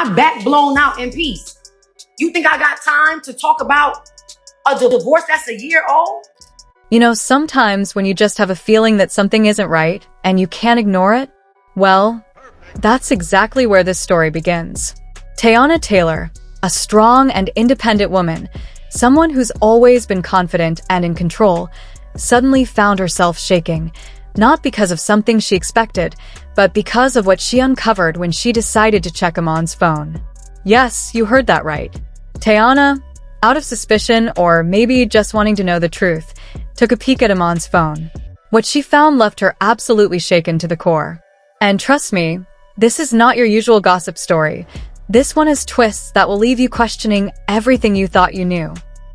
my back blown out in peace. You think I got time to talk about a divorce that's a year old? You know, sometimes when you just have a feeling that something isn't right and you can't ignore it, well, that's exactly where this story begins. Teyana Taylor, a strong and independent woman, someone who's always been confident and in control, suddenly found herself shaking, not because of something she expected, but because of what she uncovered when she decided to check Iman's phone. Yes, you heard that right. Teyana, out of suspicion or maybe just wanting to know the truth, took a peek at Iman's phone. What she found left her absolutely shaken to the core. And trust me, this is not your usual gossip story. This one has twists that will leave you questioning everything you thought you knew.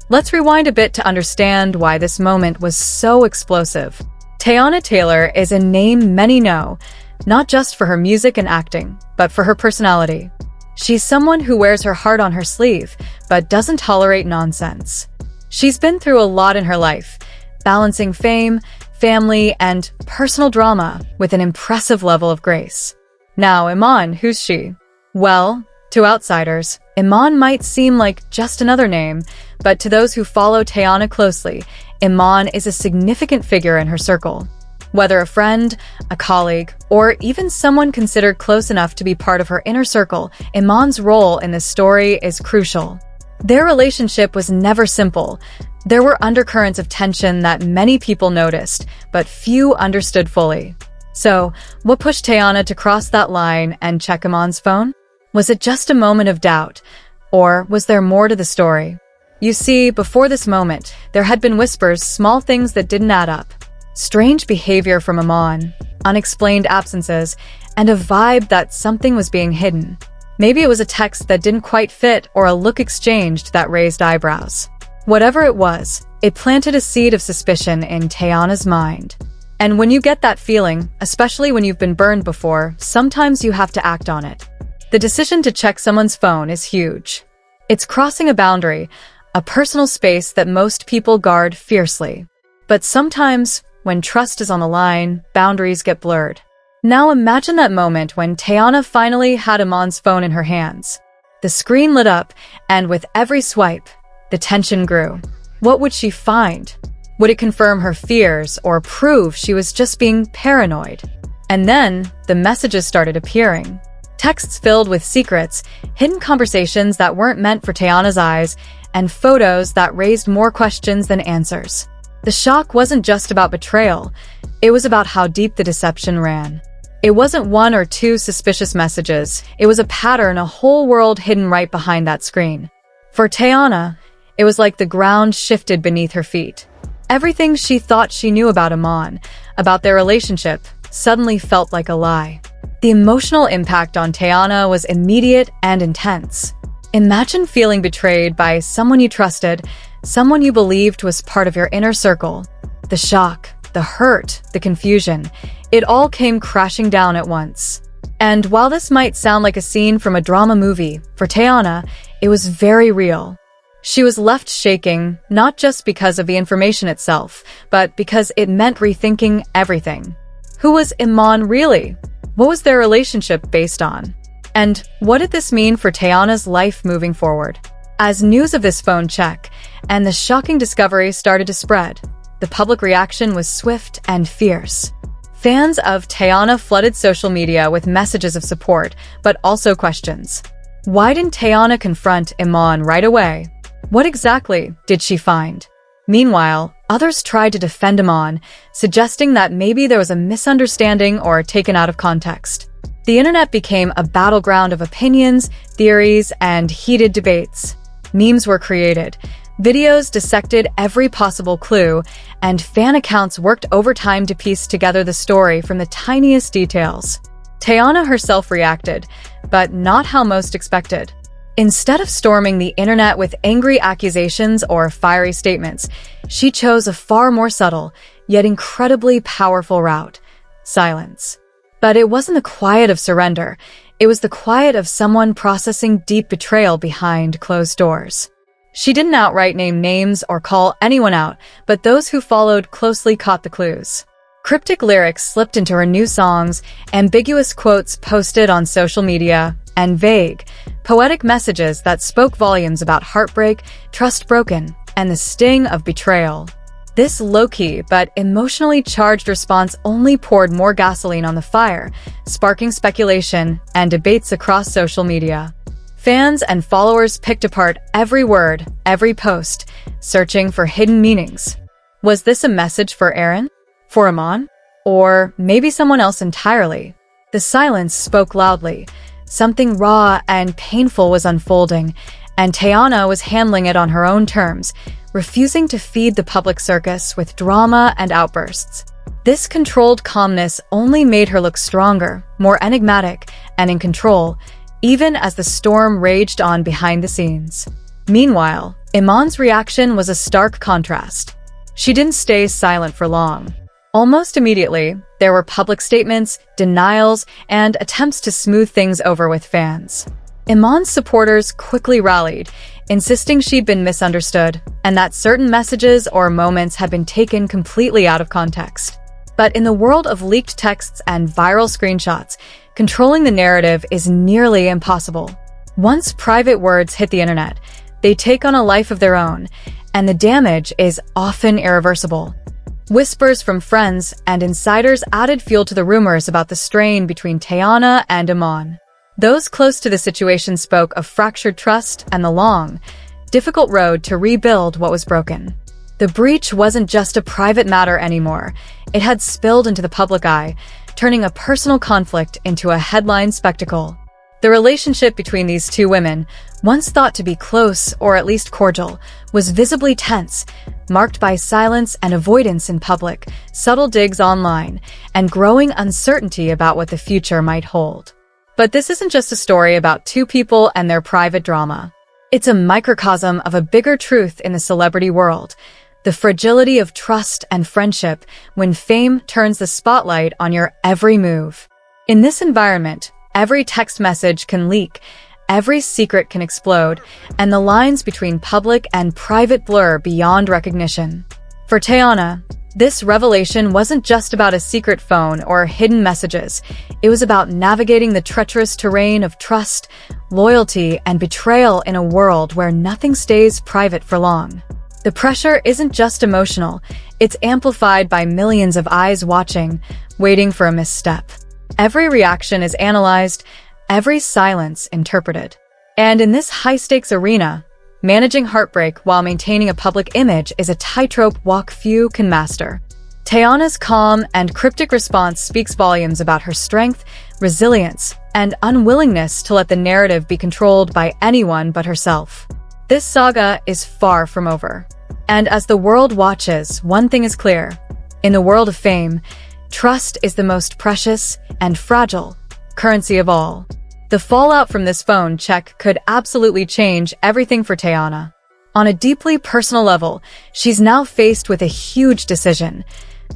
Let's rewind a bit to understand why this moment was so explosive. Teyana Taylor is a name many know, not just for her music and acting, but for her personality. She's someone who wears her heart on her sleeve, but doesn't tolerate nonsense. She's been through a lot in her life, balancing fame, family, and personal drama with an impressive level of grace. Now, Iman, who's she? Well, to outsiders, Iman might seem like just another name, but to those who follow Teyana closely, Iman is a significant figure in her circle. Whether a friend, a colleague, or even someone considered close enough to be part of her inner circle, Iman's role in this story is crucial. Their relationship was never simple. There were undercurrents of tension that many people noticed, but few understood fully. So, what pushed Teyana to cross that line and check Iman's phone? Was it just a moment of doubt, or was there more to the story? You see, before this moment, there had been whispers, small things that didn't add up. Strange behavior from Iman, unexplained absences, and a vibe that something was being hidden. Maybe it was a text that didn't quite fit or a look exchanged that raised eyebrows. Whatever it was, it planted a seed of suspicion in Teyana's mind. And when you get that feeling, especially when you've been burned before, sometimes you have to act on it. The decision to check someone's phone is huge. It's crossing a boundary, a personal space that most people guard fiercely. But sometimes, when trust is on the line, boundaries get blurred. Now imagine that moment when Teyana finally had Iman's phone in her hands. The screen lit up, and with every swipe, the tension grew. What would she find? Would it confirm her fears or prove she was just being paranoid? And then, the messages started appearing. Texts filled with secrets, hidden conversations that weren't meant for Teyana's eyes, and photos that raised more questions than answers. The shock wasn't just about betrayal, it was about how deep the deception ran. It wasn't one or two suspicious messages, it was a pattern, a whole world hidden right behind that screen. For Teyana, it was like the ground shifted beneath her feet. Everything she thought she knew about Iman, about their relationship, suddenly felt like a lie. The emotional impact on Teyana was immediate and intense. Imagine feeling betrayed by someone you trusted, someone you believed was part of your inner circle. The shock, the hurt, the confusion, it all came crashing down at once. And while this might sound like a scene from a drama movie, for Teyana, it was very real. She was left shaking, not just because of the information itself, but because it meant rethinking everything. Who was Iman really? What was their relationship based on? And what did this mean for Teyana's life moving forward? As news of this phone check and the shocking discovery started to spread, the public reaction was swift and fierce. Fans of Teyana flooded social media with messages of support, but also questions. Why didn't Teyana confront Iman right away? What exactly did she find? Meanwhile, others tried to defend Iman, suggesting that maybe there was a misunderstanding or taken out of context. The internet became a battleground of opinions, theories, and heated debates. Memes were created, videos dissected every possible clue, and fan accounts worked overtime to piece together the story from the tiniest details. Teyana herself reacted, but not how most expected. Instead of storming the internet with angry accusations or fiery statements, she chose a far more subtle, yet incredibly powerful route: silence. But it wasn't the quiet of surrender, it was the quiet of someone processing deep betrayal behind closed doors. She didn't outright name names or call anyone out, but those who followed closely caught the clues. Cryptic lyrics slipped into her new songs, ambiguous quotes posted on social media, and vague, poetic messages that spoke volumes about heartbreak, trust broken, and the sting of betrayal. This low-key but emotionally charged response only poured more gasoline on the fire, sparking speculation and debates across social media. Fans and followers picked apart every word, every post, searching for hidden meanings. Was this a message for Aaron? For Iman? Or maybe someone else entirely? The silence spoke loudly. Something raw and painful was unfolding, and Teyana was handling it on her own terms, refusing to feed the public circus with drama and outbursts. This controlled calmness only made her look stronger, more enigmatic, and in control, even as the storm raged on behind the scenes. Meanwhile, Iman's reaction was a stark contrast. She didn't stay silent for long. Almost immediately, there were public statements, denials, and attempts to smooth things over with fans. Iman's supporters quickly rallied, insisting she'd been misunderstood and that certain messages or moments had been taken completely out of context. But in the world of leaked texts and viral screenshots, controlling the narrative is nearly impossible. Once private words hit the internet, they take on a life of their own, and the damage is often irreversible. Whispers from friends and insiders added fuel to the rumors about the strain between Teyana and Iman. Those close to the situation spoke of fractured trust and the long, difficult road to rebuild what was broken. The breach wasn't just a private matter anymore. It had spilled into the public eye, turning a personal conflict into a headline spectacle. The relationship between these two women, once thought to be close or at least cordial, was visibly tense, marked by silence and avoidance in public, subtle digs online, and growing uncertainty about what the future might hold. But this isn't just a story about two people and their private drama. It's a microcosm of a bigger truth in the celebrity world, the fragility of trust and friendship when fame turns the spotlight on your every move. In this environment, every text message can leak, every secret can explode, and the lines between public and private blur beyond recognition. For Teyana, this revelation wasn't just about a secret phone or hidden messages. It was about navigating the treacherous terrain of trust, loyalty, and betrayal in a world where nothing stays private for long. The pressure isn't just emotional, it's amplified by millions of eyes watching, waiting for a misstep. Every reaction is analyzed, every silence interpreted. And in this high-stakes arena, managing heartbreak while maintaining a public image is a tightrope walk few can master. Teyana's calm and cryptic response speaks volumes about her strength, resilience, and unwillingness to let the narrative be controlled by anyone but herself. This saga is far from over. And as the world watches, one thing is clear. In the world of fame, trust is the most precious and fragile currency of all. The fallout from this phone check could absolutely change everything for Teyana. On a deeply personal level, she's now faced with a huge decision.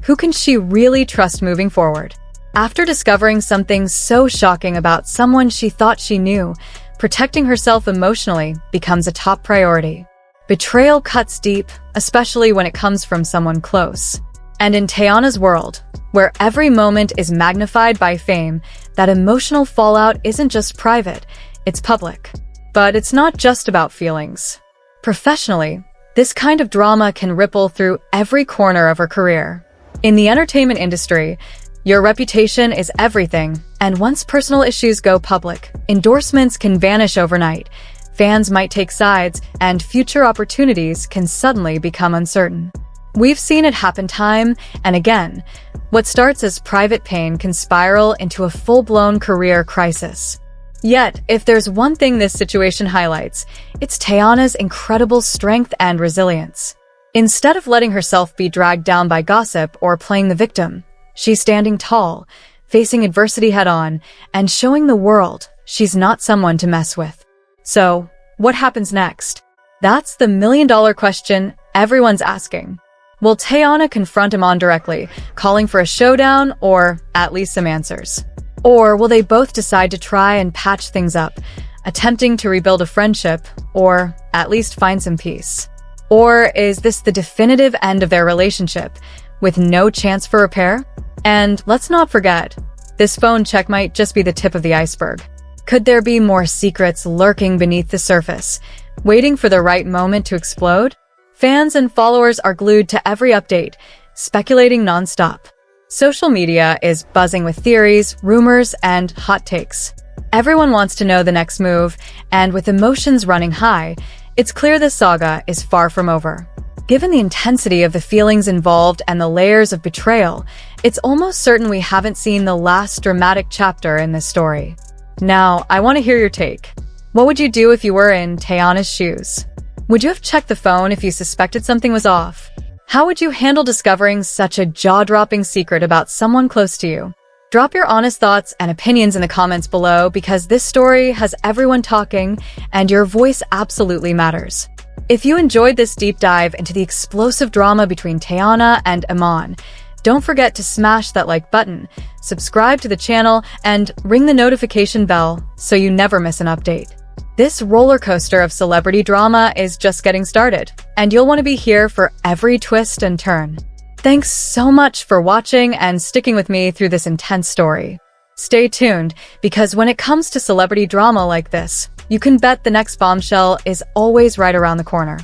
Who can she really trust moving forward? After discovering something so shocking about someone she thought she knew, protecting herself emotionally becomes a top priority. Betrayal cuts deep, especially when it comes from someone close. And in Teyana's world, where every moment is magnified by fame, that emotional fallout isn't just private, it's public. But it's not just about feelings. Professionally, this kind of drama can ripple through every corner of her career. In the entertainment industry, your reputation is everything, and once personal issues go public, endorsements can vanish overnight, fans might take sides, and future opportunities can suddenly become uncertain. We've seen it happen time and again. What starts as private pain can spiral into a full-blown career crisis. Yet, if there's one thing this situation highlights, it's Teyana's incredible strength and resilience. Instead of letting herself be dragged down by gossip or playing the victim, she's standing tall, facing adversity head-on, and showing the world she's not someone to mess with. So, what happens next? That's the million-dollar question everyone's asking. Will Teyana confront Iman directly, calling for a showdown or at least some answers? Or will they both decide to try and patch things up, attempting to rebuild a friendship or at least find some peace? Or is this the definitive end of their relationship, with no chance for repair? And let's not forget, this phone check might just be the tip of the iceberg. Could there be more secrets lurking beneath the surface, waiting for the right moment to explode? Fans and followers are glued to every update, speculating nonstop. Social media is buzzing with theories, rumors, and hot takes. Everyone wants to know the next move, and with emotions running high, it's clear this saga is far from over. Given the intensity of the feelings involved and the layers of betrayal, it's almost certain we haven't seen the last dramatic chapter in this story. Now, I want to hear your take. What would you do if you were in Teyana's shoes? Would you have checked the phone if you suspected something was off? How would you handle discovering such a jaw-dropping secret about someone close to you? Drop your honest thoughts and opinions in the comments below because this story has everyone talking and your voice absolutely matters. If you enjoyed this deep dive into the explosive drama between Teyana and Iman, don't forget to smash that like button, subscribe to the channel, and ring the notification bell so you never miss an update. This roller coaster of celebrity drama is just getting started, and you'll want to be here for every twist and turn. Thanks so much for watching and sticking with me through this intense story. Stay tuned, because when it comes to celebrity drama like this, you can bet the next bombshell is always right around the corner.